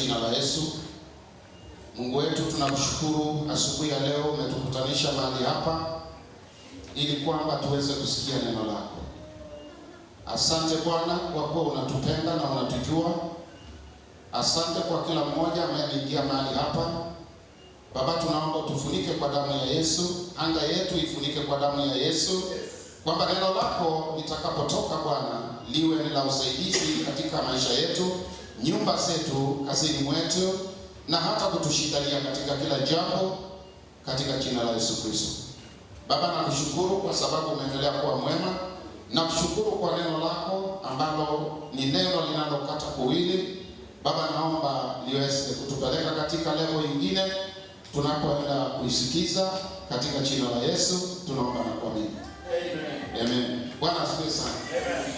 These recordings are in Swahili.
jina la Yesu. Mungu wetu, tunakushukuru asubuhi ya leo umetukutanisha mahali hapa ili kwamba tuweze kusikia neno lako. Asante Bwana kwa kuwa unatupenda na unatujua. Asante kwa kila mmoja ameingia mahali hapa. Baba, tunaomba utufunike kwa damu ya Yesu, anga yetu ifunike kwa damu ya Yesu, kwamba neno lako litakapotoka Bwana liwe ni la usaidizi katika maisha yetu, nyumba zetu, kazini mwetu, na hata kutushindalia katika kila jambo, katika jina la Yesu Kristo. Baba, nakushukuru kwa sababu umeendelea kuwa mwema. Nakushukuru kwa neno lako ambalo ni neno linalokata kuwili. Baba, naomba liweze kutupeleka katika level nyingine tunapoenda kuisikiza, katika jina la Yesu tunaomba na kuamini. Amen. Amen. Bwana asifiwe sana. Amen.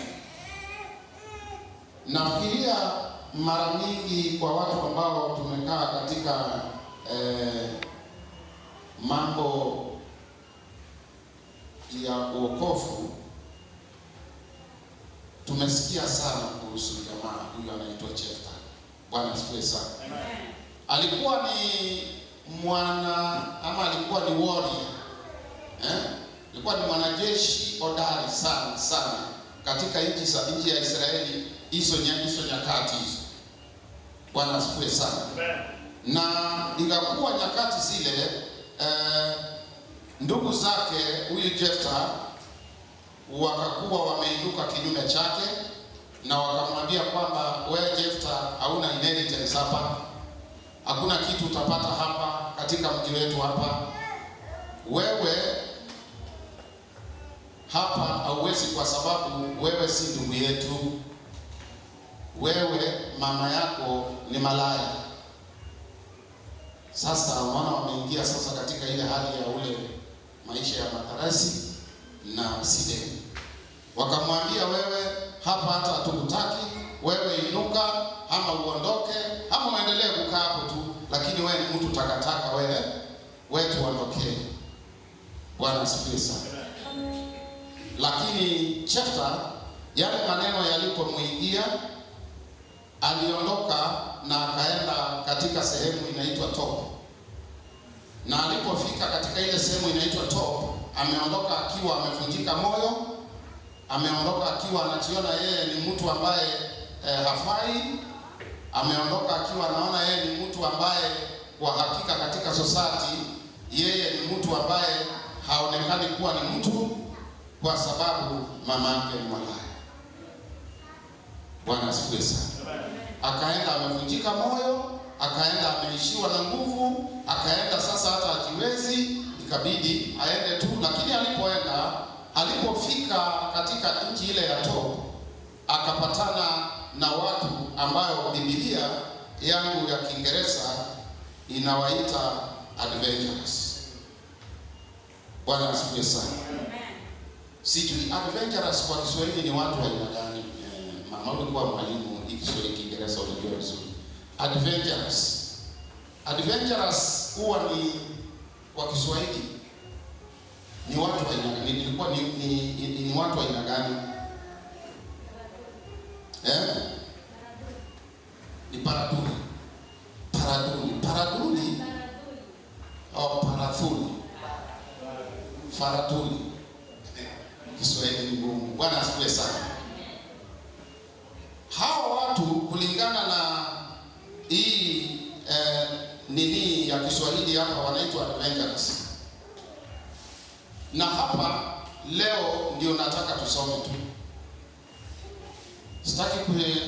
Nafikiria mara nyingi kwa watu ambao tumekaa katika mambo ya wokovu, tumesikia sana kuhusu jamaa huyu anaitwa Jefta. Bwana asifiwe sana. Amen. Alikuwa ni alikuwa ni warrior. Alikuwa ni mwanajeshi hodari sana katika nchi ya Israeli hizo nyakati hizo. Bwana asifiwe sana. Amen. Na ikakuwa nyakati zile ndugu zake huyu Jefta wakakuwa wameinuka kinyume chake na wakamwambia kwamba wewe Jefta hauna inheritance hapa. Hakuna kitu utapata hapa katika mji wetu hapa. Wewe hapa hauwezi kwa sababu wewe si ndugu yetu. Wewe mama yako ni malaya. Sasa wana wameingia sasa katika ile hali ya ule maisha ya matarasi na sideni. Wakamwambia wewe hapa hata hatukutaki, wewe inuka ama uondoke ama uendelee kukaa hapo tu, lakini wewe ni mtu takataka, wewe tuondokee. Bwana asifiwe sana. Lakini Jefta, yale maneno yalipomwingia, aliondoka na akaenda katika sehemu inaitwa Top. Na alipofika katika ile sehemu inaitwa Top, ameondoka akiwa amevunjika moyo, ameondoka akiwa anajiona yeye ni mtu ambaye hafai, ameondoka akiwa anaona yeye ni mtu ambaye kwa hakika katika society yeye ni mtu ambaye haonekani kuwa ni mtu, kwa sababu mama yake ni malaya. Bwana asifiwe sana. Akaenda amevunjika moyo, akaenda ameishiwa na nguvu, akaenda sasa hata hajiwezi, ikabidi aende tu. Lakini alipofika katika nchi ile ya Top, akapatana na watu ambayo Biblia yangu ya Kiingereza inawaita adventurers. Bwana asifiwe sana. Sijui adventurers kwa Kiswahili ni watu wa aina gani? Mama ulikuwa mwalimu Kiswahili Kiingereza unajua vizuri. Adventurers huwa ni kwa Kiswahili ni watu wa aina gani? Nilikuwa ni watu wa aina gani? Ni paraduni. Au parathuni. Faraduni. Kiswahili ni ngumu. Bwana asifiwe sana. Hao watu kulingana na hii nini ya Kiswahili hapa wanaitwa adventurers. Na hapa leo ndio nataka tusome tu. Sitaki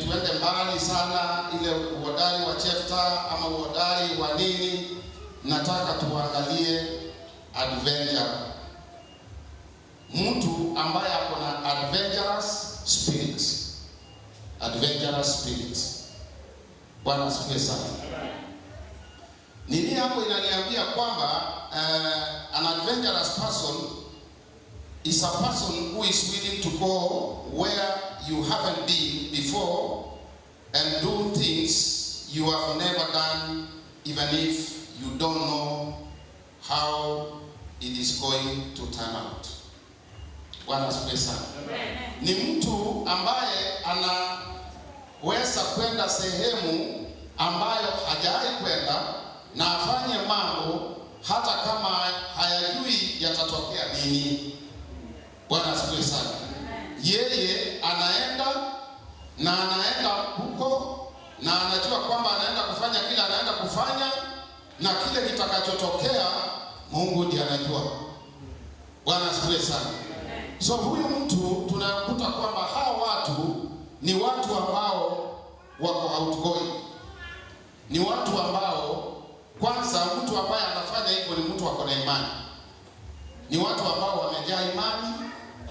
tuende mbali sana ile uhodari wa Jefta ama uhodari wa nini. Nataka tuangalie adventure. Mtu ambaye ako na adventurous spirit. Adventurous spirit. Bwana asifiwe sana. Nini hapo inaniambia kwamba an adventurous person is a person who is willing to go where you haven't been before and do things you have never done, even if you don't know how it is going to turn out. Bwana asifiwe sana. Ni mtu ambaye anaweza kwenda sehemu ambayo hajawahi kwenda na afanye mambo hata kama hayajui yatatokea nini. Bwana asifiwe sana. Yeye anaenda huko na anajua kwamba anaenda kufanya kile anaenda kufanya, na kile kitakachotokea Mungu ndiye anajua. Bwana asifiwe sana. So huyu mtu tunakuta kwamba hawa watu ni watu ambao wako outgoing. Ni watu ambao, kwanza, mtu ambaye anafanya hivyo ni mtu wako na imani. Ni watu ambao wamejaa imani,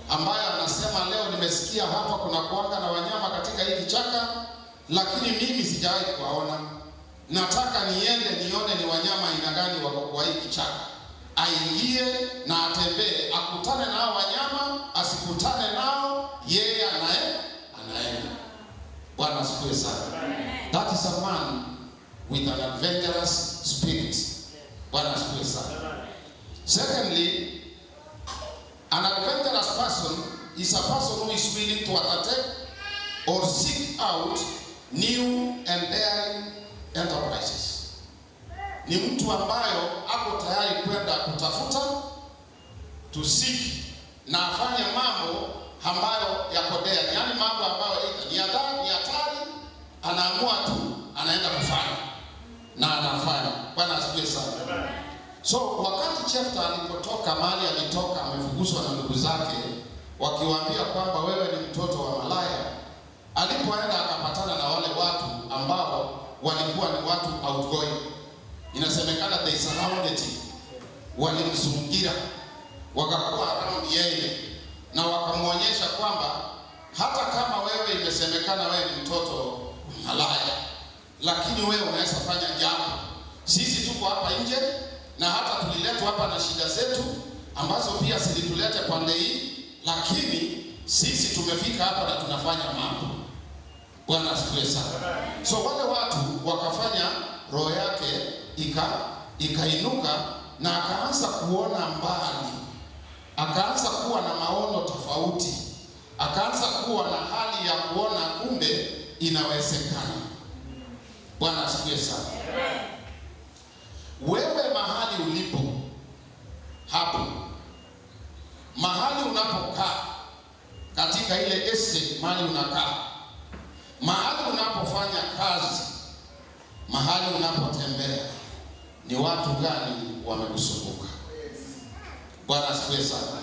ambaye anasema leo nimesikia hapa kuna kuanga na wanyama katika hii kichaka, lakini mimi sijawahi kuwaona. Nataka niende nione ni wanyama aina gani wako kwa hii kichaka. Aingie na atembee, akutane na hao wanyama, asikutane nao, yeye anaenda. Bwana asifiwe sana. That is a man with an adventurous spirit. Bwana asifiwe sana. Secondly, an adventurous person is a person who is willing to undertake or seek out new and daring enterprises. Ni mtu ambayo ako tayari kwenda kutafuta, to seek, na afanye mambo ambayo yako daring, yani mambo ambayo ni hatari, anaamua tu anaenda kufanya na anafanya. Bwana asifiwe sana. So wakati Jephthah alipotoka mahali alitoka, amefukuzwa na ndugu zake wakiwaambia kwamba wewe ni mtoto wa malaya, alipoenda akapatana na wale watu ambao walikuwa ni watu outgoing. Inasemekana they surrounded him, walimzungira, wakakuwa around yeye na wakamwonyesha kwamba hata kama wewe imesemekana wewe ni mtoto malaya, lakini wewe unaweza fanya jambo. Sisi tuko hapa nje na hata tuliletwa hapa na shida zetu ambazo pia zilitulete pande hii, lakini sisi tumefika hapa na tunafanya mambo. Bwana asifiwe sana. So wale watu wakafanya, roho yake ikainuka na akaanza kuona mbali, akaanza kuwa na maono tofauti, akaanza kuwa na hali ya kuona kumbe inawezekana. Bwana asifiwe sana. Wewe mahali ulipo hapo, mahali unapokaa katika ile estate, mahali unakaa, mahali unapofanya kazi, mahali unapotembea, ni watu gani wamekusunguka? Bwana asifiwe sana.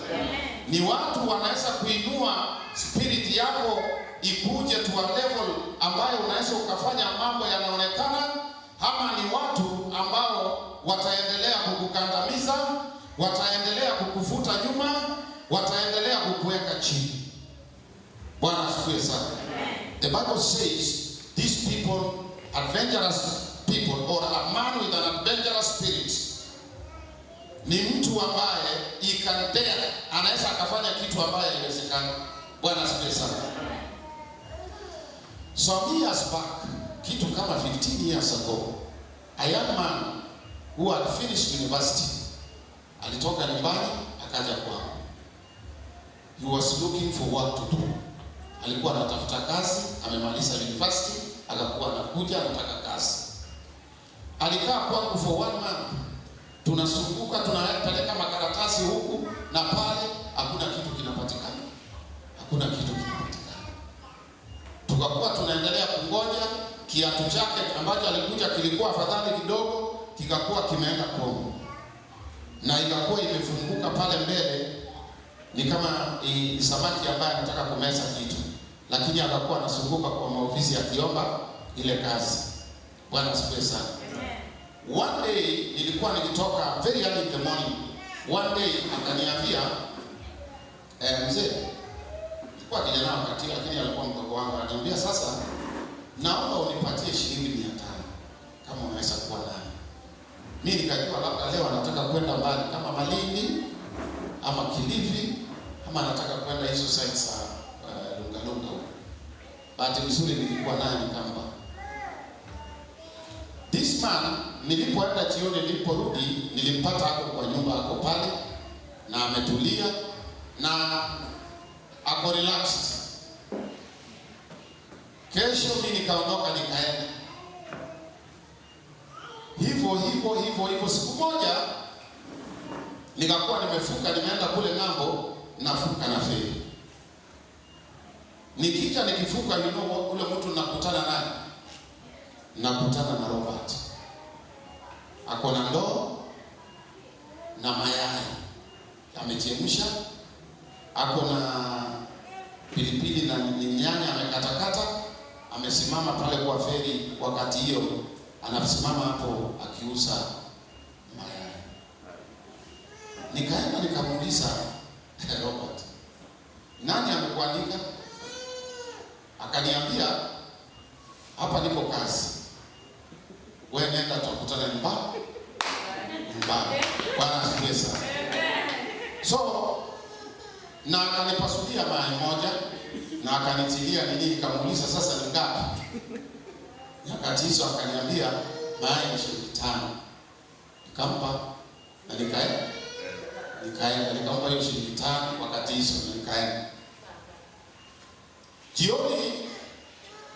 Ni watu wanaweza kuinua spirit yako ikuje to a level ambayo unaweza ukafanya mambo yanaonekana, ama ni watu ambao wataendelea kukukandamiza, wataendelea kukufuta nyuma, wataendelea kukuweka chini. Bwana asifiwe sana. The Bible says these people, adventurous people, or a man with an adventurous spirit, ni mtu ambaye ikandea, anaweza akafanya kitu ambaye haiwezekani. Bwana asifiwe sana. Some years back, kitu kama 15 years ago, a young man who had finished university alitoka nyumbani akaja kwangu. He was looking for work to do. Alikuwa anatafuta kazi, amemaliza university, akakuwa anakuja anataka kazi. Alikaa kwangu for 1 month. Tunazunguka, tunapeleka makaratasi huku na pale, hakuna kitu kinapatikana. Hakuna kitu kinapatikana. Tukakuwa tunaendelea kungoja, kiatu chake ambacho alikuja kilikuwa afadhali kidogo, kikakuwa kimeenda Kongo. Na ikakuwa imefunguka pale mbele, ni kama samaki ambaye anataka kumeza kitu, lakini akakuwa anazunguka kwa maofisi akiomba ile kazi. Bwana asifiwe sana. One day nilikuwa nikitoka very early in the morning. One day akaniambia, mzee, nilikuwa kijana wakati, lakini alikuwa mdogo wangu, ananiambia sasa, naomba unipatie shilingi 500 kama unaweza kuwa nayo. Mimi nikajua labda leo anataka kwenda mbali kama Malindi ama Kilifi, ama anataka kwenda hizo sites za Lungalunga. Bahati nzuri nilikuwa naye nikamba. This man, nilipoenda jioni, niliporudi, nilimpata hapo kwa nyumba, hapo pale na ametulia na ako relaxed. Kesho mimi nikaondoka nikaenda. hivyo. Siku moja nikakuwa nimefuka, nimeenda kule ng'ambo, nafuka na feri. Nikija nikifuka, ule mtu nakutana naye, nakutana na Robert. Ako na ndoo na mayai amechemsha, ako na pilipili na nyanya amekatakata, amesimama pale kwa feri. Wakati hiyo anasimama hapo akiuza mayai. Nikaenda nikamuuliza, Robert, nani amekuandika? Akaniambia, hapa niko kazi, wewe nenda tukutane nyumbani. Bwana asifiwe sana. So na akanipasulia mayai moja na akanitilia nini, nikamuuliza sasa ni ngapi? Nyakati hizo akaniambia mayai ni shilingi 5. Nikampa na nikaenda nikampa hiyo shilingi 5 wakati hizo, na nikaenda. Jioni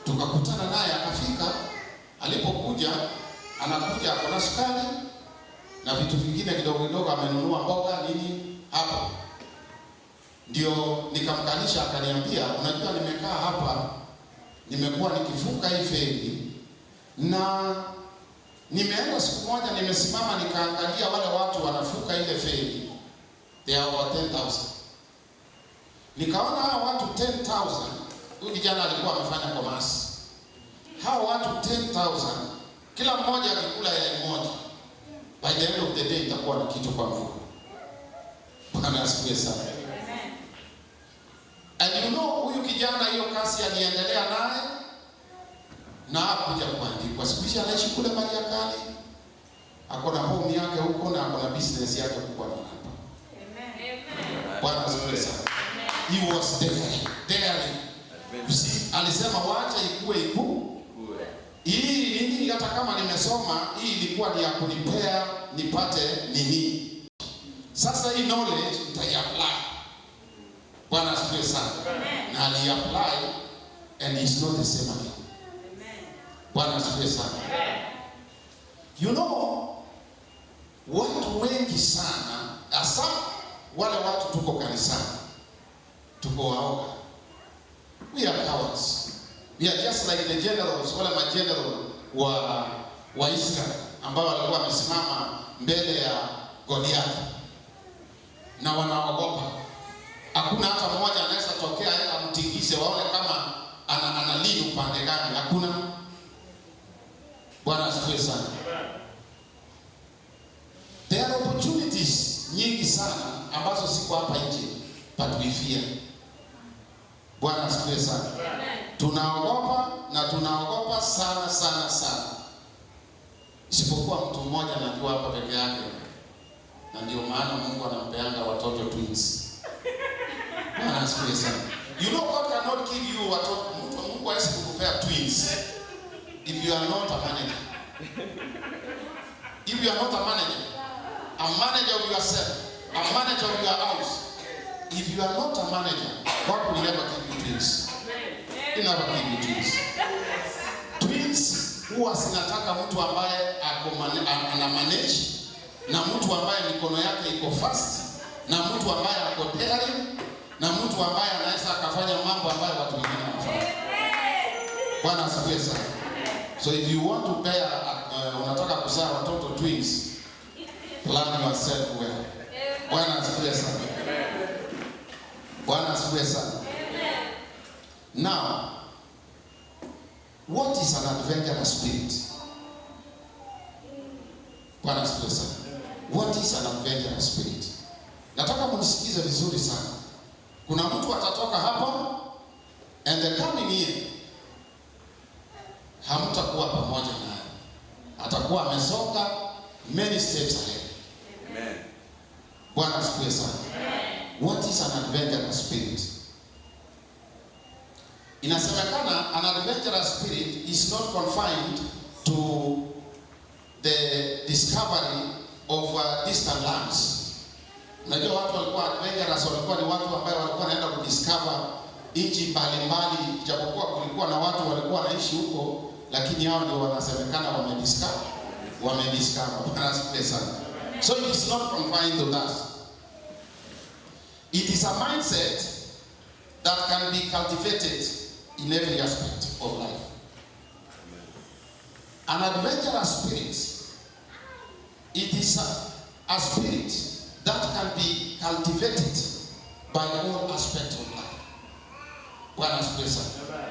tukakutana naye, akafika. Alipokuja, anakuja akona sukari na vitu vingine kidogo kidogo, amenunua mboga nini hapo. Ndio nikamkalisha, akaniambia, unajua nimekaa hapa, nimekuwa nikivuka hii feri, na nimeenda siku moja, nimesimama nikaangalia wale watu wanavuka ile feri, they are over 10,000. Nikaona hao watu 10,000, huyu kijana alikuwa amefanya commerce. Hao watu 10,000, kila mmoja akikula yai moja, by the end of the day itakuwa na kitu kwa mfuko. Bwana asifiwe sana. And huyu kijana hiyo kazi aliendelea naye na hakuja kuandikwa. Siku hizi anaishi kule Mariakani, ako na home yake huko na ako na business yake kubwa na hapa. Bwana asifiwe sana. He was daring. Alisema wacha ikue hii nini, hata kama nimesoma, hii ilikuwa ni ya kunipea nipate nini. Sasa hii knowledge nitaiapply. Bwana asifiwe sana. Na aliapply and it's not the same again. Bwana asifiwe sana. Watu wengi sana, hasa wale watu tuko kanisani, tuko waoga. We are cowards. We are just like the generals, wale mageneral wa Israel ambao walikuwa wamesimama mbele ya Goliath na wanaogopa. Hakuna hata mmoja anaweza tokea aenda mtingize waone kama analii upande gani. Hakuna. Bwana asifiwe sana. There are opportunities nyingi sana ambazo siko hapa nje, but we fear. Bwana asifiwe sana. Tunaogopa na tunaogopa sana. Isipokuwa mtu mmoja najua hapa peke yake, na ndio maana Mungu anampeanga watoto twins. Bwana asifiwe sana. God cannot give you watoto. Mungu hawezi kukupea twins if you are not a manager. If you are not a manager of yourself, a manager of your house. If you are not a manager, God will never give you twins. He never give you twins. Twins huwa zinataka mtu ambaye ana manage, na mtu ambaye mikono yake iko fast, na mtu ambaye ako daring, na mtu ambaye anaweza akafanya mambo ambayo watu wengine wanafanya. Bwana asifiwe sana. So if you want to bear, unataka kuzaa watoto twins, plan yourself well. Bwana asifiwe sana. Bwana asifiwe sana. Now, what is an adventurous spirit? Bwana asifiwe sana. What is an adventurous spirit? Nataka mnisikize vizuri sana. Kuna mtu atatoka hapa and the coming year hamtakuwa pamoja naye. Atakuwa amesonga many steps ahead. Amen. Bwana asifiwe sana. What is an adventurous spirit? Inasemekana an adventurous spirit is not confined to the discovery of distant lands. Unajua watu walikuwa adventurous, walikuwa ni watu ambao walikuwa wanaenda kudiscover nchi mbalimbali, japokuwa kulikuwa na watu walikuwa wanaishi huko, lakini hao ndio wanasemekana wamediscover. Bwana asifiwe sana. So it is not confined to that. It is a mindset that can be cultivated in every aspect of life. An adventurous spirit, it is a spirit that can be cultivated by all aspects of life. Bwana asifiwe sana.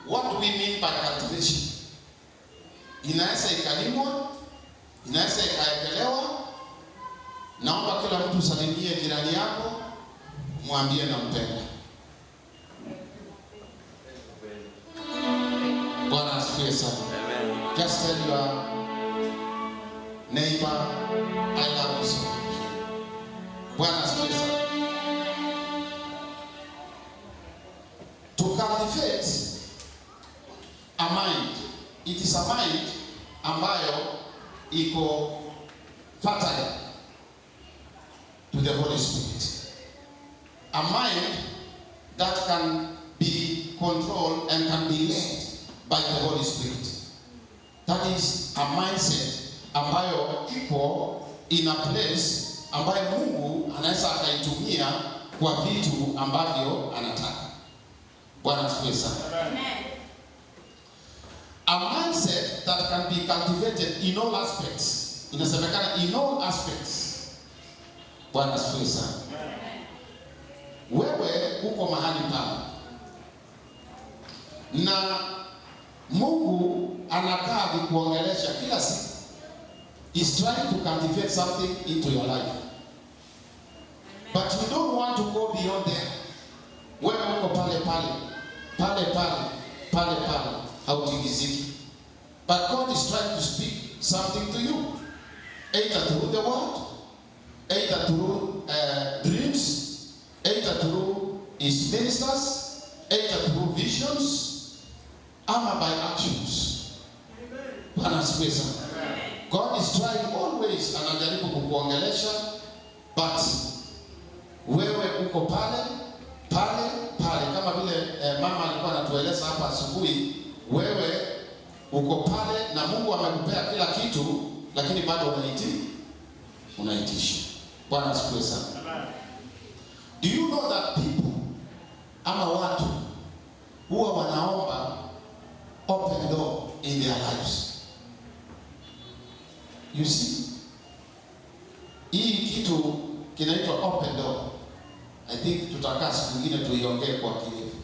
What do we mean by cultivation? Inaweza ikalimwa, inaweza ikaekelewa. Naomba kila mtu salimie jirani yako, mwambie nampenda. Bwana asifiwe sana. Just tell your neighbor, I love you so much. Bwana asifiwe sana. To cultivate a mind, it is a mind ambayo iko fertile to the Holy Spirit. A mind that can be controlled and can be led by the Holy Spirit. That is a mindset ambayo iko in a place ambayo Mungu anaweza akaitumia kwa vitu ambavyo anataka. Bwana asifiwe sana. Amen. A mindset that can be cultivated in all aspects. Inasemekana in all aspects. Bwana asifiwe sana. Wewe uko mahali pale na Mungu anakaa kukuongelesha kila siku. He's trying to cultivate something into your life. But we don't want to go beyond there. Wewe uko pale hautingiziki. But God is trying to speak something to you, either through the word, either through dreams, either through His ministers, either through visions, ama by actions. Bwana asifiwe sana. God is trying always, anajaribu kukuongelesha, but wewe uko pale kama vile mama alikuwa anatueleza hapa asubuhi. Wewe uko pale na Mungu amekupea kila kitu, lakini bado unaitisha. Bwana asifiwe sana. Do you know that people ama watu huwa wanaomba open door in their lives? You see, hii kitu kinaitwa open door. I think tutakaa siku nyingine tuiongee kwa kirefu.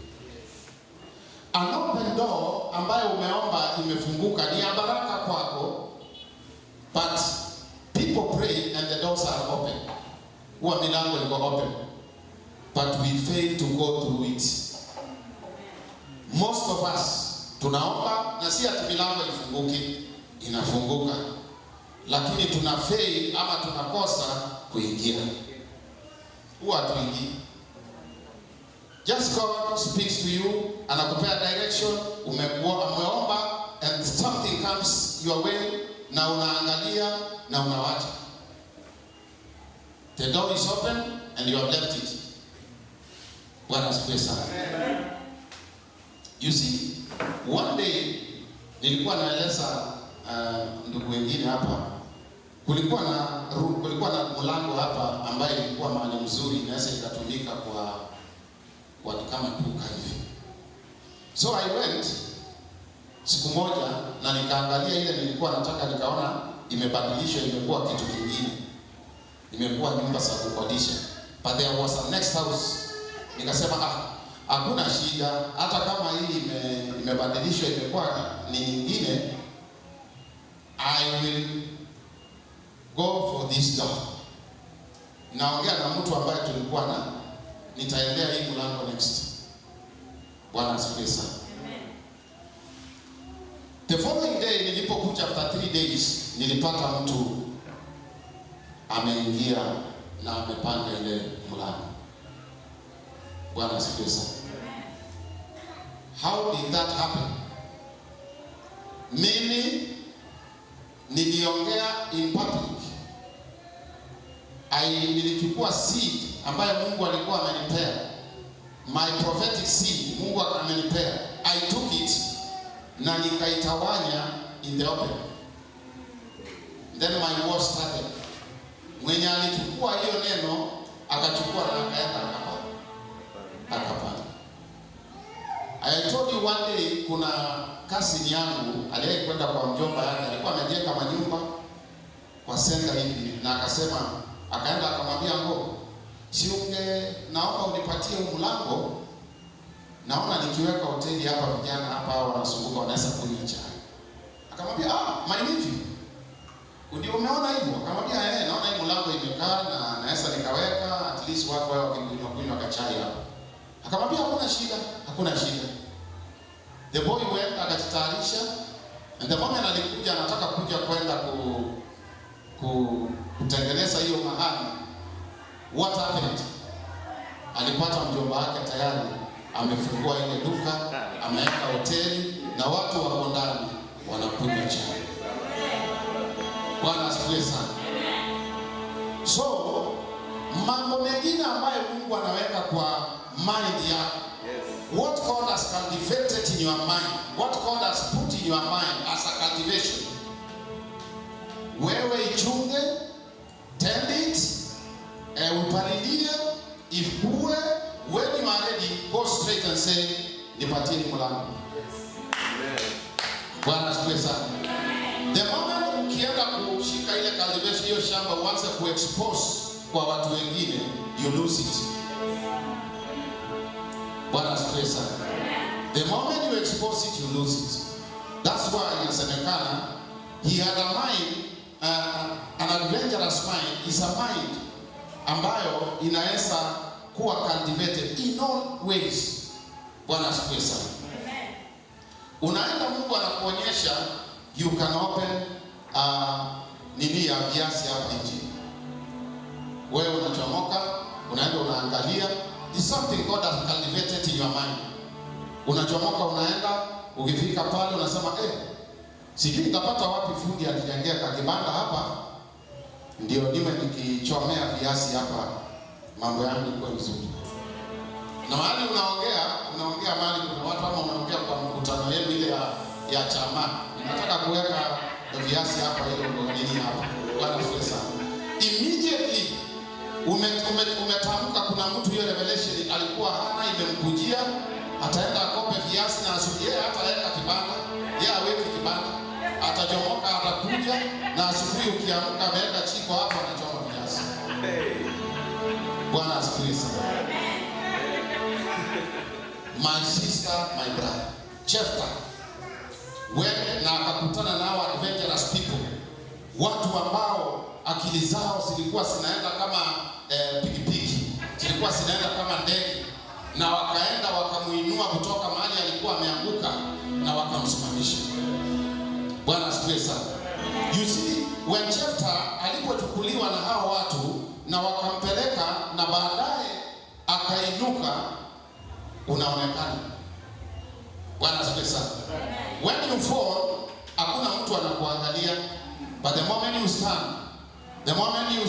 An open door ambayo umeomba imefunguka ni ya baraka kwako, but people pray and the doors are open. Huwa milango iko open, but we fail to go through it. Most of us tunaomba na si ati milango ifunguke, inafunguka, lakini tuna fail ama tunakosa kuingia. Huwa tuingi. Just God speaks to you, anakupea direction, umeomba and something comes your way na unaangalia na unawacha. The door is open and you have left it. Bwana asifiwe sana. You see, one day nilikuwa naeleza ndugu wengine hapa, kulikuwa na mlango hapa ambaye ilikuwa mahali mzuri, inaweza ikatumika kwa kama duka hivi. So I went siku moja na nikaangalia ile nilikuwa nataka, nikaona imebadilishwa, imekuwa kitu kingine, imekuwa nyumba za kukodisha. But there was a next house. Nikasema hakuna shida, hata kama hii imebadilishwa imekuwa ni nyingine, I will go for this door. Naongea na mtu ambaye tulikuwa nitaendea hii mlango next. Bwana asifiwe sana. The following day nilipokuja after 3 days, nilipata mtu ameingia na amepanga ile mlango. Bwana asifiwe sana. How did that happen? Mimi niliongea in public. Nilichukua seed ambayo Mungu alikuwa amenipea. My prophetic seed Mungu amenipea. I took it na nikaitawanya in the open. Then my war started. Mwenye alichukua hiyo neno akachukua na akaenda akapanda. I told you one day kuna cousin yangu aliyekwenda kwa mjomba yake, alikuwa amejenga manyumba kwa senta hivi, na akasema akaenda akamwambia ngo, si naomba unipatie mlango, naona nikiweka hoteli hapa vijana hapa wanasumbuka wanaweza kunywa chai. Akamwambia my nephew, ndio umeona hivyo? Akamwambia naona hii mlango imekaa na naweza nikaweka at least watu wao wakikunywa kachai hapa. Akamwambia hakuna shida. The boy went akajitayarisha, and the moment alikuja anataka kwenda kutengeneza hiyo mahali, what happened? Alipata mjomba wake tayari amefungua ile duka, ameweka hoteli na watu wako ndani wanakunywa chai. Bwana asifiwe sana. So mambo mengine ambayo Mungu anaweka kwa mind yako, what God has cultivated in your mind, what God has put in your mind as a cultivation, wewe ichunge, tend it, upalilie, ifue. When you are ready, go straight and say, nipatie mlango. Bwana asifiwe sana. The moment ukienda kushika ile cultivation hiyo shamba uanze kuexpose kwa watu wengine, you lose it. Bwana asifiwe sana. The moment you expose it, you lose it. That's why inasemekana he had a mind, an adventurous mind is a mind ambayo inaweza kuwa cultivated in all ways. Bwana asifiwe sana. Unaenda Mungu anakuonyesha you can open nini ya viazi hapa nje. Wewe unachomoka, unaenda unaangalia, it's something God has cultivated in your mind. Unachomoka unaenda, ukifika pale unasema sijui nitapata wapi fundi alijengea kibanda hapa ndio niwe nikichomea viazi hapa, mambo yangu kwa vizuri. Na mahali unaongea mahali kuna watu ama unaongea kwa mkutano yenu ile ya chama, nataka kuweka viazi hapa ile nini hapa. Bwana asifiwe sana. Immediately umetamka, kuna mtu hiyo revelation alikuwa hana, imemkujia, ataenda akope viazi na asubuhi hataweka kibanda, aweke kibanda, atajomoka atakuja na asubuhi ukiamka ameweka chiko hapo anachoma viazi. Bwana asifiwe sana. My sister, my brother, Jephthah went na akakutana nao adventurous people, watu ambao akili zao zilikuwa zinaenda kama pikipiki, zilikuwa zinaenda kama ndege, na wakaenda wakamuinua kutoka mahali alikuwa ameanguka na wakamsimamisha. Bwana asifiwe sana. You see, when Jephthah alipochukuliwa na hao watu na wakampeleka na baadaye akainuka, unaonekana. Bwana asifiwe sana. When you fall, hakuna mtu anakuangalia, but the moment you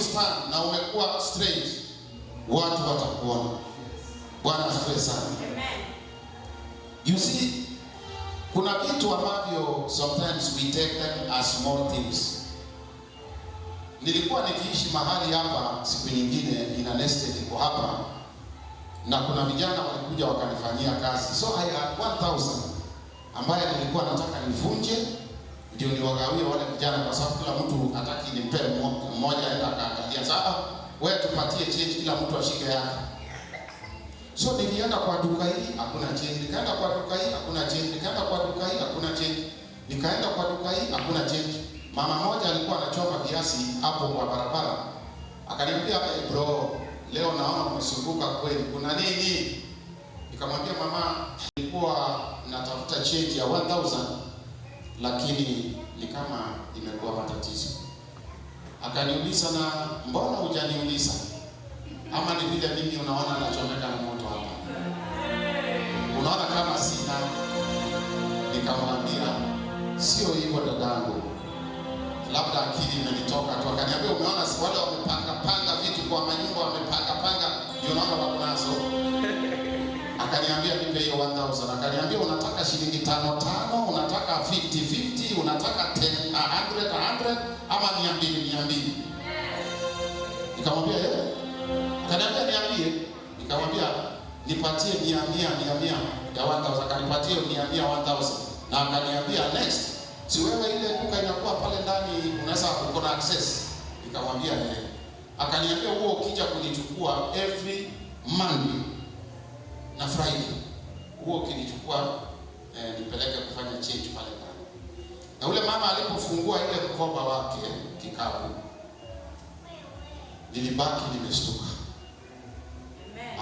stand na umekuwa straight, watu watakuona. Bwana asifiwe sana. You see, kuna vitu ambavyo sometimes we take them as small things. Nilikuwa nikiishi mahali hapa siku nyingine ina nested iko hapa, na kuna vijana walikuja wakanifanyia kazi. So I had 1000 ambaye nilikuwa nataka nivunje ndio niwagawie wale vijana, kwa sababu kila mtu hataki nimpe mmoja aenda akaangalia. Sasa wewe tupatie change, kila mtu ashike yake. So nilienda kwa duka hii hakuna change, nikaenda kwa duka hii hakuna change, nikaenda kwa duka hii hakuna change, nikaenda kwa duka hii hakuna change. Mama moja alikuwa anachoma viazi hapo kwa barabara, akaniambia bro, leo naona umesumbuka kweli, kuna nini? Nikamwambia mama, nilikuwa natafuta change ya 1000 lakini ni kama imekuwa matatizo. Akaniuliza, na mbona hujaniuliza? Ama ni vile mimi unaona nachomeka na moto hapa, unaona kama sina? Nikamwambia sio hivyo dadangu, labda akili imenitoka tu. Akaniambia umeona wale wamepanga vitu kwa manyumba, wamepanga ndio naona wako nazo. Akaniambia nipe hiyo 1000. Akaniambia unataka shilingi 5, unataka 50, unataka 10, 100 ama 200. Nikamwambia yeye, akaniambia niambie. Nikamwambia nipatie 100 ya 1000, akanipatie 100 1000, na akaniambia next, si wewe ile duka inakuwa pale ndani unaweza uko na access. Nikamwambia yeye, akaniambia huo ukija kunichukua every Monday na Friday, huo ukinichukua nipeleke kufanya change pale ndani. Na ule mama alipofungua ile mkoba wake kikapu, nilibaki nimeshtuka.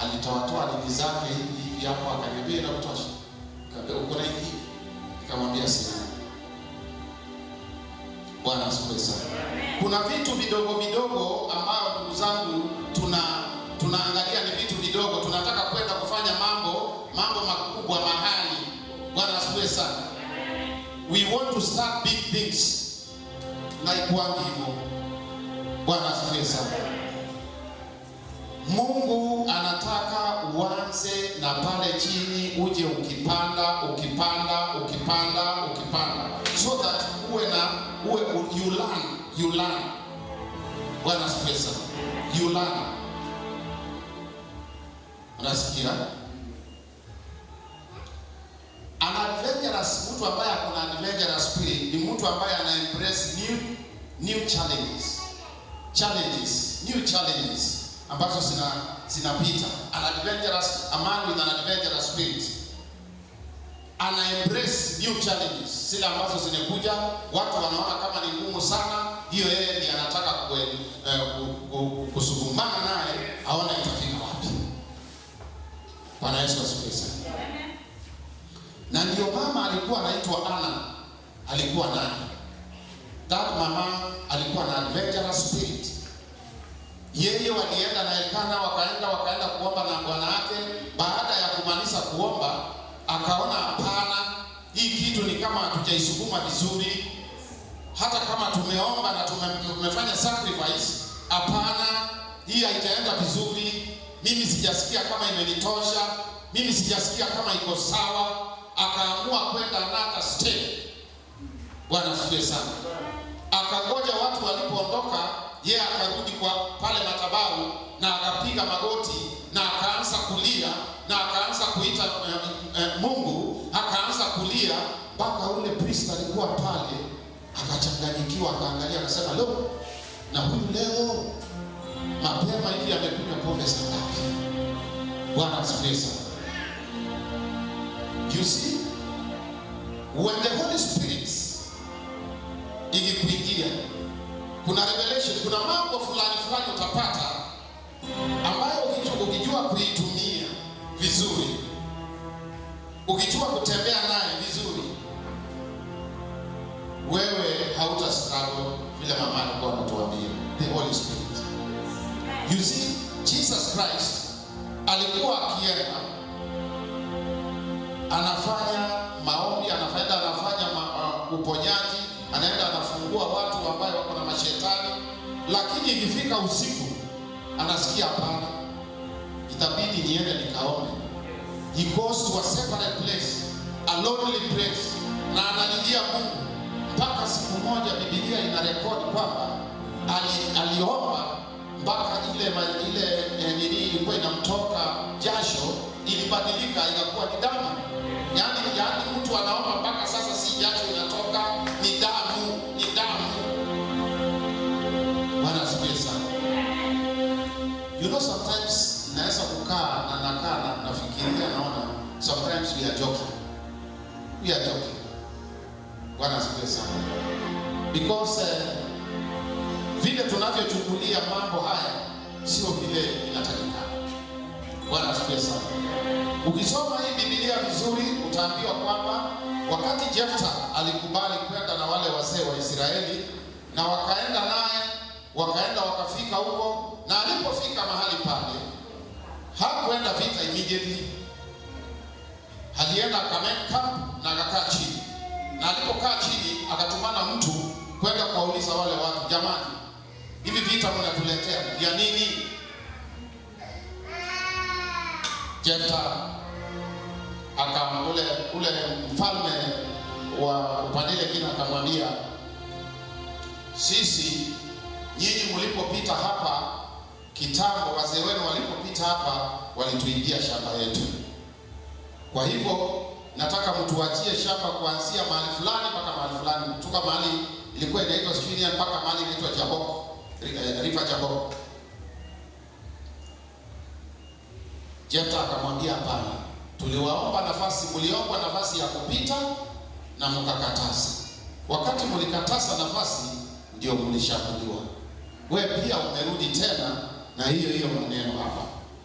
Alitoa nini zake hivi hapo, akaniambia inakutosha. Nikamwambia uko na hiki? Nikamwambia sina. Bwana asifiwe sana. Kuna vitu vidogo ambao ndugu zangu tunaangalia ni vitu vidogo, tunataka kwenda kufanya mambo makubwa mahali. Bwana asifiwe sana. We want to start big things. Na ikuangi hivyo. Bwana asifiwe sana. Mungu anataka uanze na pale chini, uje ukipanda so that you learn. Bwana asifiwe sana. You learn. Unasikia? An adventurous, mtu ambaye akona adventurous spirit ni mtu ambaye ana embrace new challenges ambazo zinapita. A man with an adventurous spirit ana embrace new challenges, zile ambazo zinakuja watu wanaona kama ni ngumu sana, hiyo yeye ndiye anataka kusukumana naye aone itafika wapi. Bwana Yesu asifiwe. Na ndio mama alikuwa anaitwa Anna, alikuwa nani? That mama alikuwa na adventurous spirit. Yeye walienda na Elkana, wakaenda kuomba na bwana wake. Baada ya kumaliza kuomba, akaona hapana, hii kitu ni kama hatujaisukuma vizuri. Hata kama tumeomba na tumefanya sacrifice, hapana, hii haijaenda vizuri. Mimi sijasikia kama imenitosha, mimi sijasikia kama iko sawa. Akaamua kwenda another step. Bwana asifiwe sana. Akangoja watu walipoondoka, yeye akarudi kwa pale madhabahu na akapiga magoti na akaanza kulia na akaanza kuita Mungu, akaanza kulia mpaka ule priest alikuwa pale akachanganyikiwa, akaangalia akasema, "Lo, na huyu leo mapema hivi amekunywa pombe saa ngapi?" Bwana asifiwe sana. You see, when the Holy Spirit ikikuingia, kuna revelation, kuna mambo fulani utapata ambayo ukijua kuitumia vizuri, ukijua kutembea naye vizuri, wewe hauta struggle vile mama alikuwa anatuambia. The Holy Spirit. You see, Jesus Christ alikuwa akienda anafanya maombi, anafanya uponyaji, anaenda anafungua watu ambao wako na mashetani, lakini ikifika usiku anasikia hapana, itabidi niende nikaombe. He goes to a separate place, a lonely place, na analilia Mungu. Mpaka siku moja Biblia inarekodi kwamba aliomba mpaka ile nini ilikuwa inamtoka jasho ilibadilika ikakuwa ni damu. Yaani mtu anaomba mpaka sasa si jasho inatoka, ni damu. Bwana asifiwe sana. You know, sometimes naweza kukaa na nafikiria, naona sometimes we are joking. Bwana asifiwe sana. Because vile tunavyochukulia mambo haya sio vile inatakikana. Bwana asifiwe sana. Ukisoma hii Biblia vizuri utaambiwa kwamba wakati Jefta alikubali kwenda na wale wazee wa Israeli, na wakaenda naye, wakafika huko, na alipofika mahali pale hakuenda vita immediately. Alienda akameka na akakaa chini, na alipokaa chini akatumana mtu kwenda kuwauliza wale watu, jamani, hivi vita mnatuletea vya nini? Jefta ule mfalme wa upande kina akamwambia, sisi, nyinyi mlipopita hapa kitambo, wazee wenu walipopita hapa walituingia shamba yetu. Kwa hivyo nataka mtuachie shamba kuanzia mahali fulani mpaka mahali fulani. Kutoka mahali ilikuwa inaitwa Sphinian mpaka mahali inaitwa Jabok, River Jabok. Jefta akamwambia hapana, tuliwaomba nafasi, mliomba nafasi ya kupita na mkakataza. Wakati mlikataza nafasi ndio mlishambuliwa. Wewe pia umerudi tena na hiyo maneno hapa.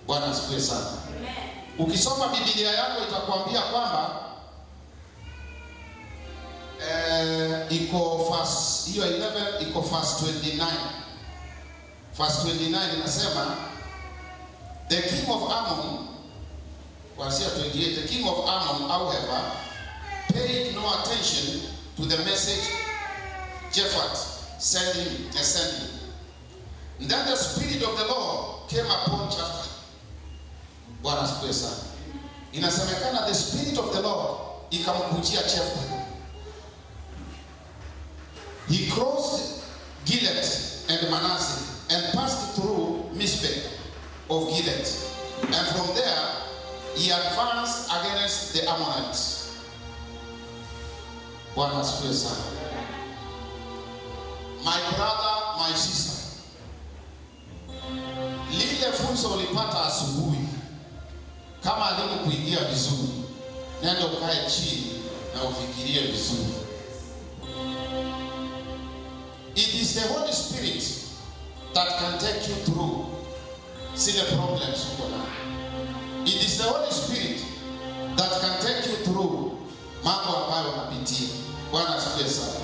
Bwana asifiwe sana. Amen. Ukisoma Biblia yako itakwambia kwamba iko verse hiyo 11 iko verse 29. Verse 29 inasema the king of Ammon, kuanzia 28, the king of Ammon however paid no attention to the message Jephthah sent him. And then the spirit of the Lord came upon Jephthah. Bwana asifiwe sana. Inasemekana the spirit of the Lord ikamkujia Jephthah. He crossed Gilead and Manasseh and passed through Mizpeh of Gilead, and from there he advanced against the Ammonites. Bwana asifiwe sana. My brother, my sister, lile funzo ulipata asubuhi, kama alikuingia vizuri, nenda ukae chini na ufikirie vizuri. It is the Holy Spirit that can take you through the problems uko nayo. It is the Holy Spirit that can take you through mambo ambayo unapitia. Bwana asifiwe sana.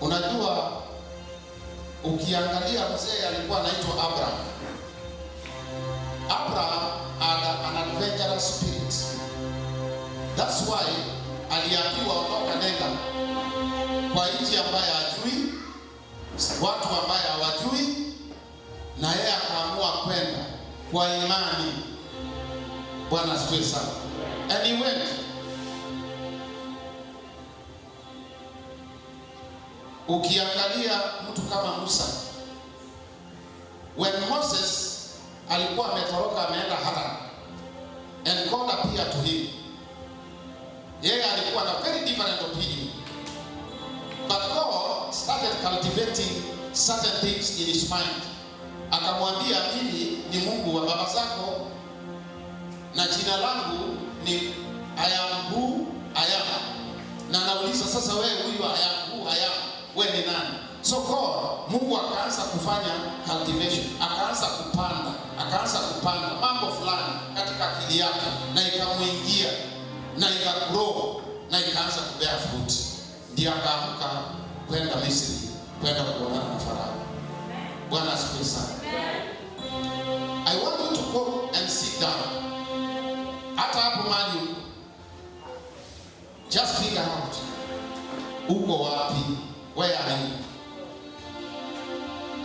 Unajua, ukiangalia mzee alikuwa anaitwa Abraham. Abraham had an adventurous spirit. That's why aliambiwa ondoka, nenda kwa nchi ambayo hajui, watu ambayo hawajui, na yeye akaamua kwenda kwa imani. Bwana asifiwe sana. And he went. Ukiangalia mtu kama Musa, when Moses alikuwa ametoroka ameenda Haran and God appeared to him, yeye alikuwa na very different opinion, but God started cultivating certain things in his mind. Akamwambia, mimi ni Mungu wa baba zako na jina langu ni I am who I am. Na nauliza sasa, wewe huyu I am who I am, wewe ni nani? So God, Mungu akaanza kufanya cultivation, akaanza kupanda mambo fulani katika akili yake, na ikamuingia na ikagrow na ikaanza kubea fruit. Ndio akaamka kwenda Misri, kwenda kuonana na Farao. Bwana asifiwe sana. I want you to go and sit down. Hata hapo mahali, just figure out uko wapi, where are you?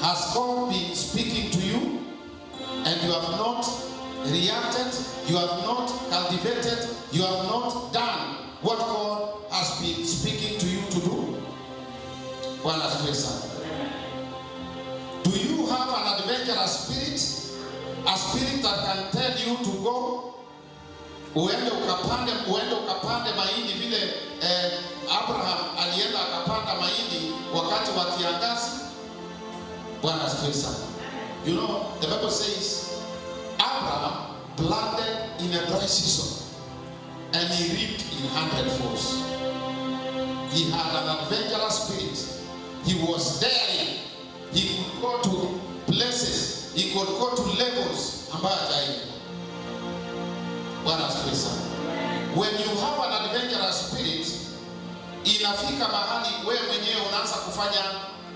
Has God been speaking to you and you have not reacted, you have not cultivated, you have not done what God has been speaking to you to do? Bwana asifiwe sana. Do you have an adventurous spirit? A spirit that can tell you to go? Uende ukapande mahindi vile Abraham alienda akapanda mahindi wakati wa kiangazi. Bwana asifiwe sana. You know, the Bible says Abraham planted in a dry season and he reaped in 100-folds. He had an adventurous spirit. He was daring. He could go to places, he could go to levels ambayo hajaenda. Bwana asifiwe sana. When you have an adventurous spirit, inafika mahali wewe mwenyewe unaanza kufanya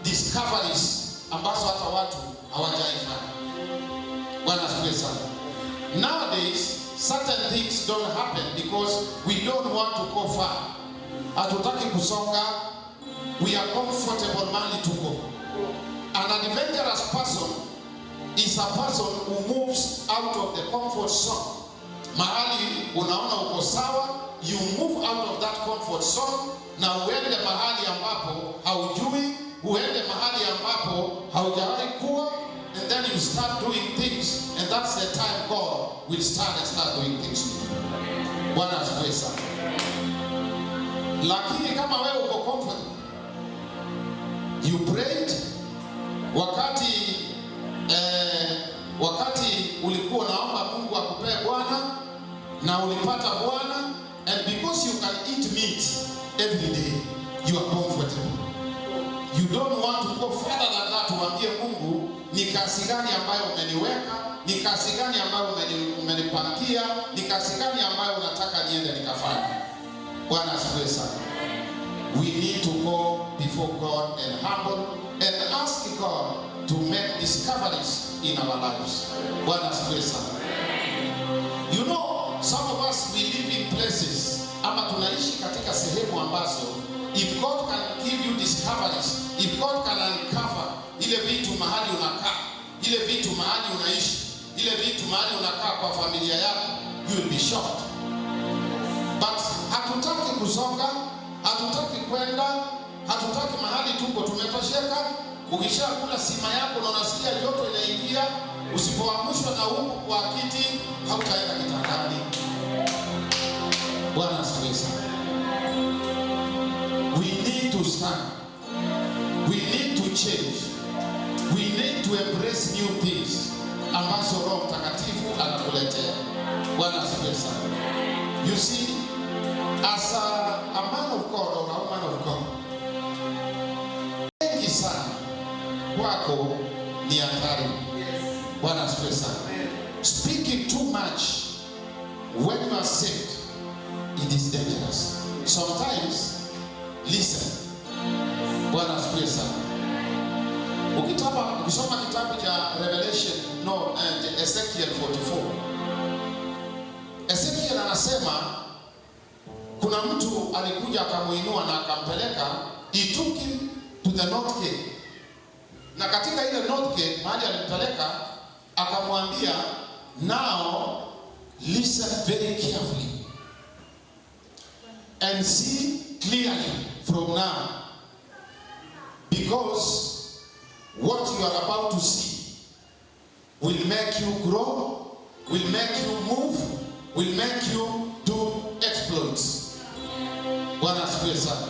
discoveries ambazo hata watu hawajaifanya. Bwana asifiwe sana. Nowadays, certain things don't happen because we don't want to go far. Hatutaki kusonga. We are comfortable mahali tuko. An adventurous person is a person who moves out of the comfort zone mahali unaona uko sawa, you move out of that comfort zone na uende mahali ambapo haujui, uende mahali ambapo haujawahi kuwa, and then you start doing things, and that's the time God will start doing things with you. Bwana asifiwe sana. Lakini kama wewe uko comfortable, you prayed wakati ulikuwa unaomba Mungu akupee Bwana na ulipata Bwana, and because you can eat meat every day, you are comfortable. You don't want to go further than that. Uambie Mungu, ni kazi gani ambayo umeniweka, ni kazi gani ambayo umenipangia, ni kazi gani ambayo unataka niende nikafanye. Bwana asifiwe sana. We need to go before God and humble and ask God to make discoveries in our lives. Bwana asifiwe sana. You know, some of us, we live in places, ama tunaishi katika sehemu ambazo, if God can give you discoveries, if God can uncover ile vitu mahali unakaa, ile vitu mahali unaishi, ile vitu mahali unakaa kwa familia yako, you will be shocked. But hatutaki kusonga, hatutaki kwenda, hatutaki mahali tuko tumetosheka. Ukishakula sima yako na unasikia joto inaingia, usipoamshwa na huku kwa kiti, hautaenda kitandani. Bwana asifiwe sana. We need to stand. We need to change. We need to embrace new things ambazo Roho Mtakatifu anakuletea. Bwana asifiwe sana. You see, as a man of God or a woman of God, wengi sana kwako ni hatari. Bwana asifiwe sana. Speaking too much when you are saved, it is dangerous. Sometimes, listen. Bwana asifiwe sana. Ukisoma kitabu cha Revelation, Ezekiel 44. Ezekiel anasema kuna mtu alikuja akamuinua na akampeleka, he took him to the north gate. Na katika ile north gate mahali alimpeleka akamwambia, now listen very carefully and see clearly from now, because what you are about to see will make you grow, will make you move, will make you do exploits. Bwana asifiwe sana.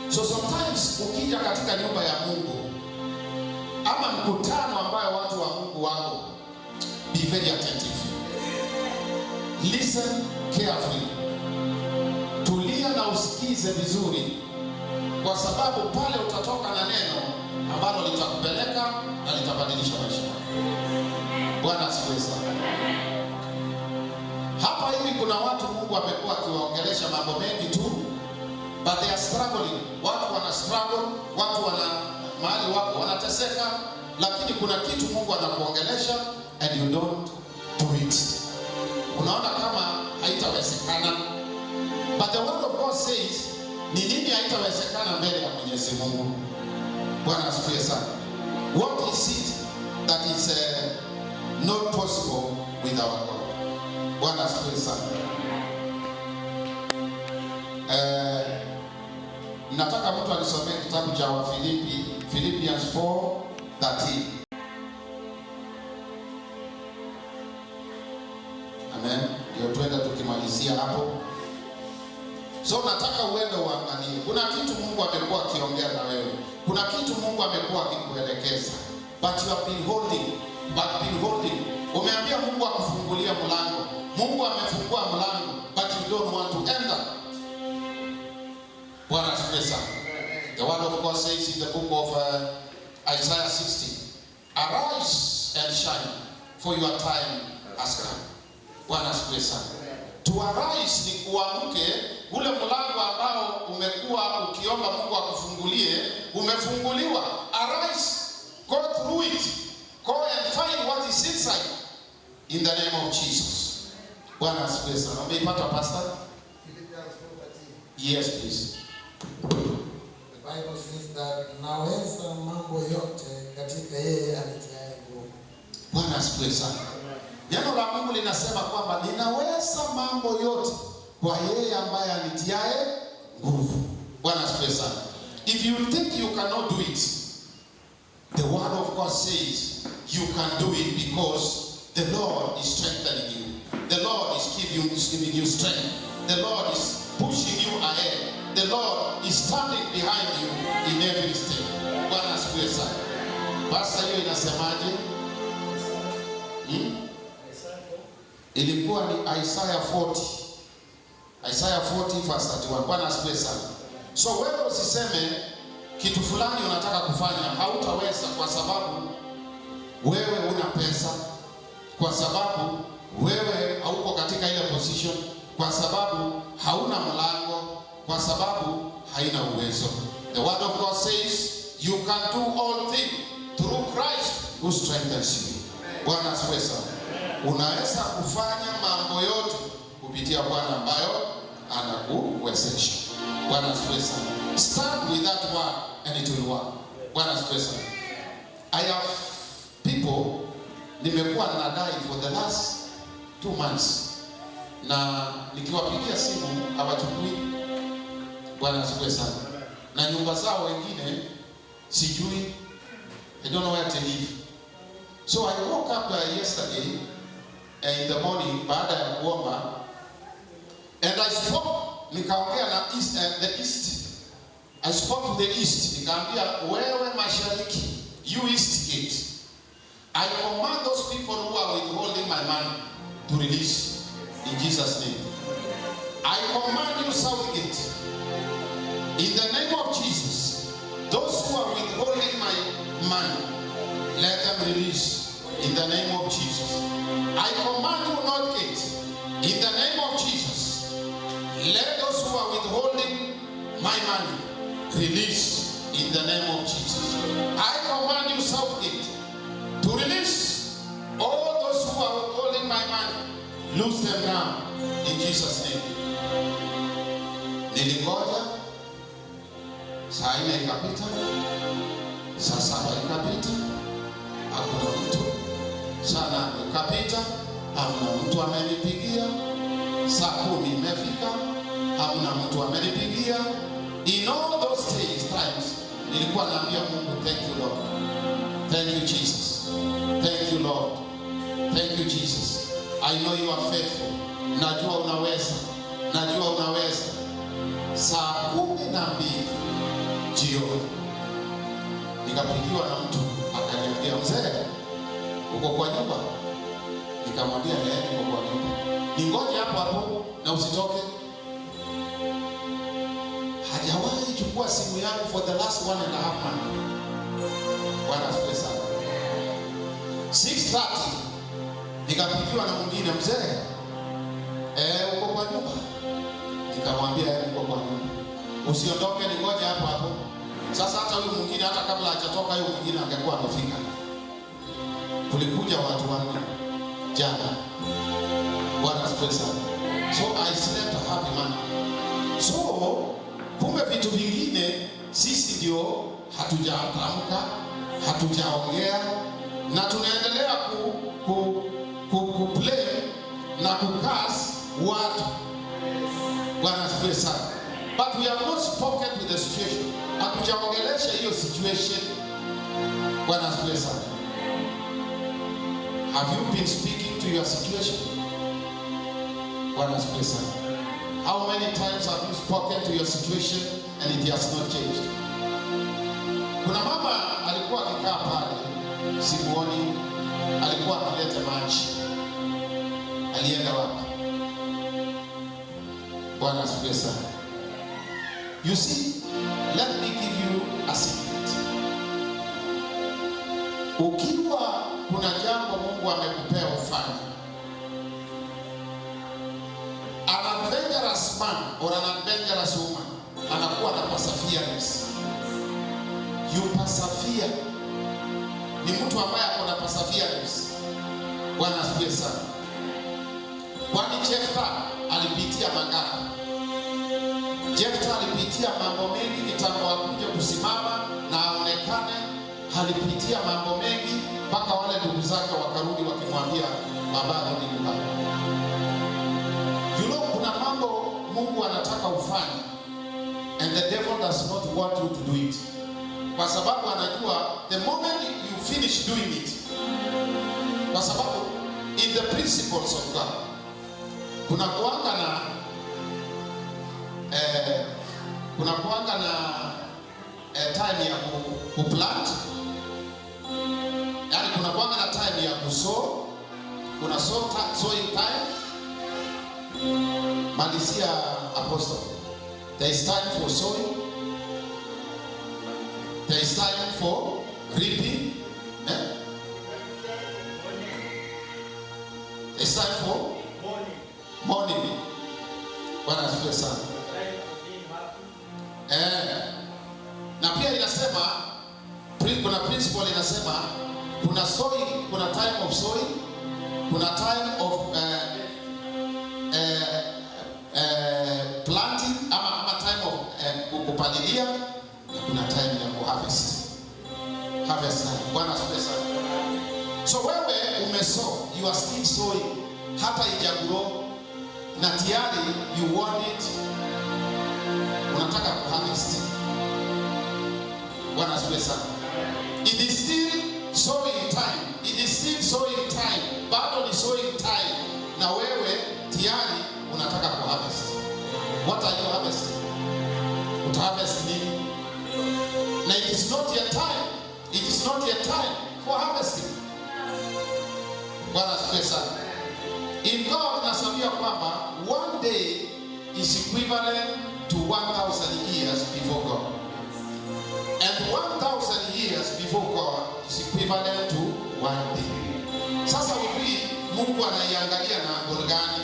So sometimes ukija katika nyumba ya Mungu ama mkutano ambayo watu wa Mungu wako, be very attentive. Listen carefully. Tulia na usikize vizuri, kwa sababu pale utatoka na neno ambalo litakupeleka na litabadilisha maisha yako. Bwana asifiwe sana. Hapa hivi kuna watu Mungu amekuwa akiwaongelesha mambo mengi tu, but they are struggling. Watu wana struggle, watu wana mahali wako wanateseka, lakini kuna kitu Mungu anakuongelesha and you don't do it. Unaona kama haitawezekana. But the word of God says, ni nini haitawezekana mbele ya Mwenyezi Mungu? Bwana asifiwe sana. What is it that is not possible with our God? Bwana asifiwe sana. Nataka mtu anisomee kitabu cha Wafilipi, Philippians 4:13. Amen. Ndio twenda tukimalizia hapo. So nataka uende uangalie. Kuna kitu Mungu amekuwa akiongea na wewe. Kuna kitu Mungu amekuwa akikuelekeza. But you have been holding. Umeambia Mungu akufungulie mlango. Mungu amefungua mlango, but you don't want to enter. Bwana asifiwe sana. The word of God says in the book of Isaiah 60, arise and shine, for your time has come. Bwana asifiwe sana. To arise ni kuamke. Ule mlango ambao umekuwa ukiomba Mungu akufungulie, umefunguliwa. Arise, go through it, go and find what is inside, in the name of Jesus. Bwana asifiwe sana. Umeipata pastor? Philippians 4:13. Yes, please. The Bible says that naweza mambo yote katika yeye anitiaye nguvu. Bwana asifiwe sana. Neno la Mungu linasema kwamba ninaweza mambo yote kwa yeye ambaye anitiaye nguvu. Bwana asifiwe sana. If you think you cannot do it, the word of God says you can do it because the Lord is strengthening you. The Lord is giving you strength. The Lord is pushing you ahead. The Lord is standing behind you in every step. Bwana asifiwe sana. Basi hiyo inasemaje? Ilikuwa ni Isaiah 40. Isaiah 40 verse 31. Bwana asifiwe sana. So wewe usiseme kitu fulani unataka kufanya hautaweza kwa sababu wewe una pesa, kwa sababu wewe hauko katika ile position, kwa sababu hauna mlango, kwa sababu haina uwezo. The word of God says you can do all things through Christ who strengthens you. Bwana asifiwe sana. Unaweza kufanya mambo yote kupitia Bwana ambayo anakuwezesha. Bwana asifiwe sana. Stand with that word and it will work. Bwana asifiwe sana. I have people nimekuwa nadai for the last 2 months, na nikiwapigia simu hawachukui. Bwana asifiwe sana. Na nyumba zao wengine sijui, I don't know where to live. So I woke up yesterday in the morning baada ya kuomba, and I spoke, nikaongea na the east. I spoke to the east, nikaambia wewe mashariki, you east gate, I command those people who are withholding my money to release in Jesus' name. I command you south gate, in the name of Jesus, those who are withholding my money, let them release in the name of Jesus. I command you north gate, in the name of Jesus, let those who are withholding my money release in the name of Jesus. I command you south gate to release all those who are withholding my money. Lose them now in Jesus' name. Nilingoja, saa 4 ikapita, saa 7 ikapita, hakuna mtu. Saa 8 ikapita, hamna mtu amenipigia. Saa 10 imefika, hamna mtu amenipigia. In all those times, nilikuwa naambia Mungu, thank you Lord. Thank you Jesus. Thank you Lord. Thank you Jesus. I know you are faithful. Najua unaweza. Najua unaweza. Saa 12 jioni nikapigiwa na mtu akaniambia, mzee, uko kwa nyumba? Nikamwambia niko kwa nyumba. Ningoje hapo hapo na usitoke. Hajawahi chukua simu yangu for the last 1.5 months. Bwana asifiwe sana. 6:30 nikapigiwa na mwingine, mzee, uko kwa nyumba? Nikamwambia niko kwa nyumba. Usiondoke, ningoje hapo hapo. Sasa hata huyu mwingine, hata kabla hajatoka huyu mwingine angekuwa amefika. Kulikuja watu 4 jana. Bwana asifiwe sana. So I slept a happy man. So kumbe vitu vingine sisi ndio hatujatamka, hatujaongea, na tunaendelea ku play na kukas watu. Bwana asifiwe sana. But we have not spoken to the situation. Hatujaongelesha hiyo situation. Bwana asifiwe sana. Have you been speaking to your situation? Bwana asifiwe sana. How many times have you spoken to your situation and it has not changed? Kuna mama alikuwa akikaa pale, simuoni, alikuwa akileta maji. Alienda wapi? Bwana asifiwe sana. You see, let me give you a secret. Ukiwa kuna jambo Mungu amekupea ufanye, an adventurous man or an adventurous woman anakuwa na perseverance. You persevere. Ni mtu ambaye ako na perseverance. Bwana asifiwe sana. Kwani Jephthah alipitia mangapi? Jephthah alipitia mambo mengi kitambo akuje kusimama na aonekane. Alipitia mambo mengi mpaka wale ndugu zake wakarudi wakimwambia, baba ni nyumbani. You know, kuna mambo Mungu anataka ufanye and the devil does not want you to do it. Kwa sababu anajua the moment you finish doing it, kwa sababu in the principles of God kuna kuanga na time ya kuplant, yani kuna kuanga na time ya kusow, kuna sowing time. Malizia apostle, there is time for sowing, there is time for reaping, there is time for morning. Bwana asifiwe sana. Na pia inasema kuna principle inasema kuna sowing, kuna time of sowing, kuna time of planting ama time of kupalilia, na kuna time ya kuharvest. Harvest time. Bwana asifiwe sana. So wewe umesow, you are still sowing, hata ijagrow na tayari you want it, unataka kuharvest. Bwana asifiwe sana. It is still sowing time. It is still sowing time. Bado ni sowing time. Na wewe tayari unataka kuharvest. What are you harvesting? Utaharvest nini? Na it is not yet time. It is not yet time for harvesting. Bwana asifiwe sana. In God nasambia kwamba one day is equivalent to 1,000 years before God. And 1,000 years before God is equivalent to one day. Sasa hivi Mungu anaiangalia na angle gani?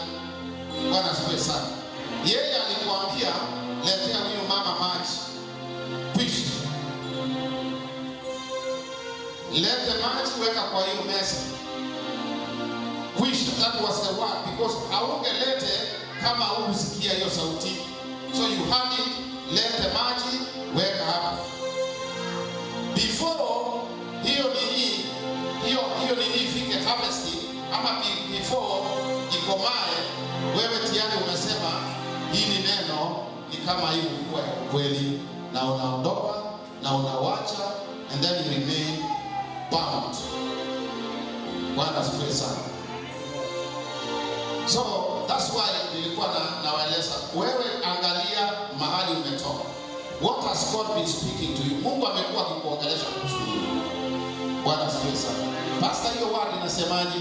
Bwana asifiwe sana. Yeye alikwambia letea huyo mama maji. Push. Lete maji, weka kwa hiyo meza. Push, that was the word, because haungelete kama hukusikia hiyo sauti. So you have it, lete maji, weka hapa. Before hiyo nini ifike harvesting, ama before ikomae, wewe tayari umesema hili neno ni kama hii kwa kweli, na unaondoka na unawacha, and then you remain bound. Bwana asifiwe sana. So that's why nilikuwa nawaeleza wewe, angalia mahali umetoka. What has God been speaking to you? Mungu amekuwa akikuongelesha kuhusu nini? Bwana asifiwe sana. Pastor, hiyo word inasemaje?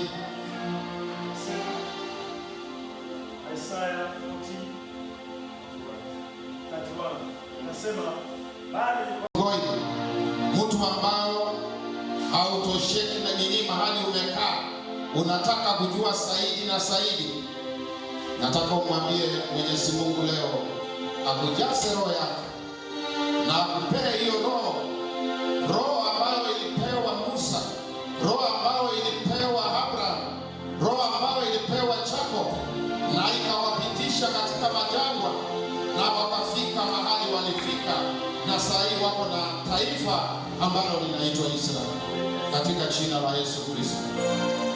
Isaiah 40:31. Nasema bali mtu ambao hautosheki na nini mahali umekaa, unataka kujua zaidi na zaidi, nataka umwambie Mwenyezi Mungu leo akujaze roho yake na akupee hiyo roho ambayo ilipewa Musa, roho ambayo ilipewa Abraham, roho ambayo ilipewa Jacob, na ikawapitisha katika majangwa na wakafika mahali walifika, na saa hii wako na taifa ambalo linaitwa Israeli, katika jina la Yesu Kristo.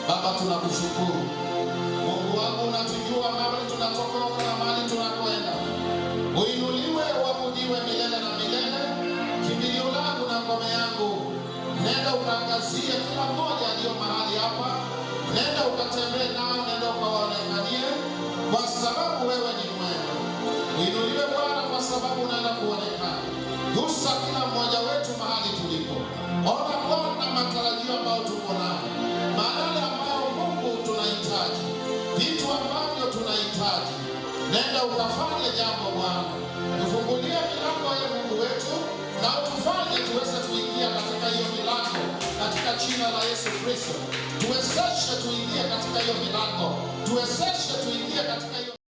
Baba, tunakushukuru Mungu wangu, unatujua mahali tunatoka na mahali tunakwenda. Uinuliwe, uabudiwe milele na milele, kimbilio langu na ngome yangu. Nenda ukaangazie kila mmoja aliyo mahali hapa, nenda ukatembee nao, nenda ukawaonekanie, kwa sababu wewe ni mwema. Uinuliwe Bwana, kwa sababu unaenda kuonekana. Gusa kila mmoja wetu mahali tulipo. Ona Bwana matarajio ambayo tuko nayo, mahali ambao Mungu tunahitaji, vitu ambavyo tunahitaji. Nenda ukafanye jambo Bwana, tufungulie milango ya Mungu wetu, na utufanye tuweze kuingia katika hiyo milango, katika jina la Yesu Kristo. Tuwezeshe tuingie katika hiyo milango, tuwezeshe tuingie katika hiyo